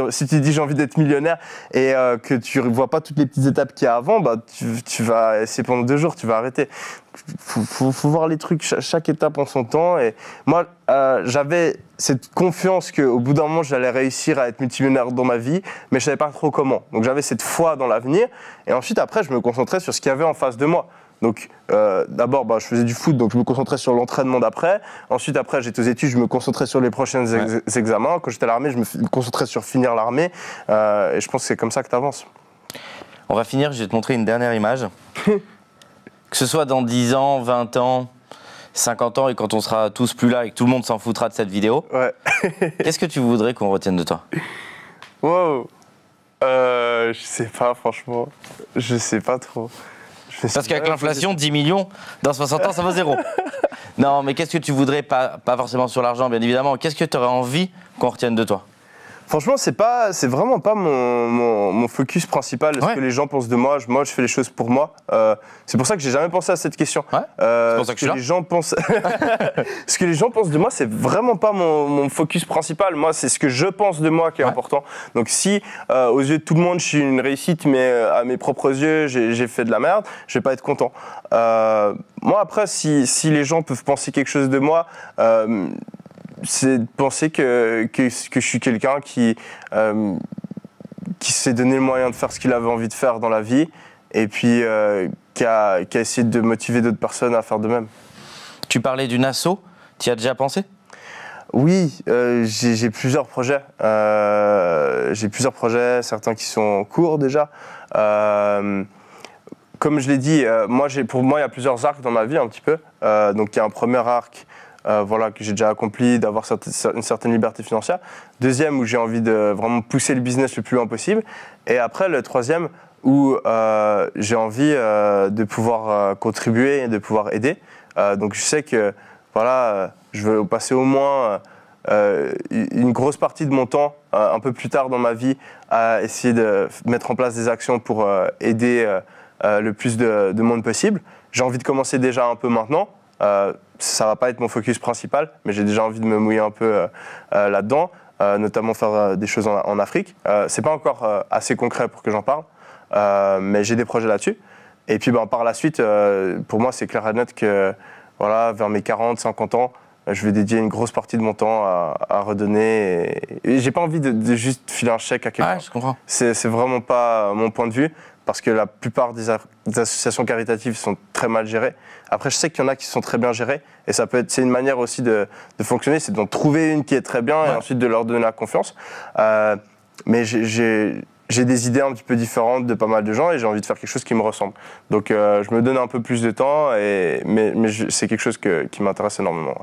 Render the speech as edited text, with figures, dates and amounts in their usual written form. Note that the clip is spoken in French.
si tu dis j'ai envie d'être millionnaire et que tu ne vois pas toutes les petites étapes qu'il y a avant, bah, tu vas essayer pendant 2 jours, tu vas arrêter. Faut voir les trucs, chaque étape en son temps. Et moi, j'avais cette confiance qu'au bout d'un moment, j'allais réussir à être multimillionnaire dans ma vie, mais je ne savais pas trop comment. Donc j'avais cette foi dans l'avenir. Et ensuite, après, je me concentrais sur ce qu'il y avait en face de moi. Donc d'abord, je faisais du foot, donc je me concentrais sur l'entraînement d'après. Ensuite, après, j'étais aux études, je me concentrais sur les prochains examens. Quand j'étais à l'armée, je me concentrais sur finir l'armée. Et je pense que c'est comme ça que tu avances. On va finir, je vais te montrer une dernière image. Que ce soit dans 10 ans, 20 ans, 50 ans, et quand on sera tous plus là et que tout le monde s'en foutra de cette vidéo, qu'est-ce que tu voudrais qu'on retienne de toi? Wow. Je sais pas, franchement. Je sais pas trop. Parce qu'avec l'inflation, 10 millions, dans 60 ans, ça vaut 0. Non, mais qu'est-ce que tu voudrais, pas forcément sur l'argent, bien évidemment, qu'est-ce que tu aurais envie qu'on retienne de toi? Franchement, c'est vraiment pas mon focus principal. Ce que les gens pensent de moi. Moi, je fais les choses pour moi. C'est pour ça que j'ai jamais pensé à cette question. C'est pour ça que je suis là. Les gens pensent... ce que les gens pensent de moi, c'est vraiment pas mon focus principal. Moi, c'est ce que je pense de moi qui est important. Donc, si aux yeux de tout le monde, je suis une réussite, mais à mes propres yeux, j'ai fait de la merde, je vais pas être content. Moi, après, si les gens peuvent penser quelque chose de moi. C'est de penser que je suis quelqu'un qui s'est donné le moyen de faire ce qu'il avait envie de faire dans la vie et puis qui a essayé de motiver d'autres personnes à faire de même. Tu parlais d'une asso, tu y as déjà pensé? Oui, j'ai plusieurs projets. Certains qui sont en cours déjà. Comme je l'ai dit, pour moi, il y a plusieurs arcs dans ma vie un petit peu. Donc il y a un premier arc que j'ai déjà accompli, d'avoir une certaine liberté financière. Deuxième, où j'ai envie de vraiment pousser le business le plus loin possible. Et après, le troisième, où j'ai envie de pouvoir contribuer et de pouvoir aider. Donc je sais que je veux passer au moins une grosse partie de mon temps, un peu plus tard dans ma vie, à essayer de mettre en place des actions pour aider le plus de monde possible. J'ai envie de commencer déjà un peu maintenant. Ça va pas être mon focus principal, mais j'ai déjà envie de me mouiller un peu là-dedans, notamment faire des choses en Afrique. C'est pas encore assez concret pour que j'en parle, mais j'ai des projets là-dessus. Et puis par la suite, pour moi, c'est clair et net que vers mes 40, 50 ans, je vais dédier une grosse partie de mon temps à redonner. Et j'ai pas envie de juste filer un chèque à quelqu'un. Je comprends. C'est vraiment pas mon point de vue. Parce que la plupart des associations caritatives sont très mal gérées. Après, je sais qu'il y en a qui sont très bien gérées. Et c'est une manière aussi de fonctionner, c'est d'en trouver une qui est très bien et ensuite de leur donner la confiance. Mais j'ai des idées un petit peu différentes de pas mal de gens et j'ai envie de faire quelque chose qui me ressemble. Donc je me donne un peu plus de temps, mais c'est quelque chose qui m'intéresse énormément.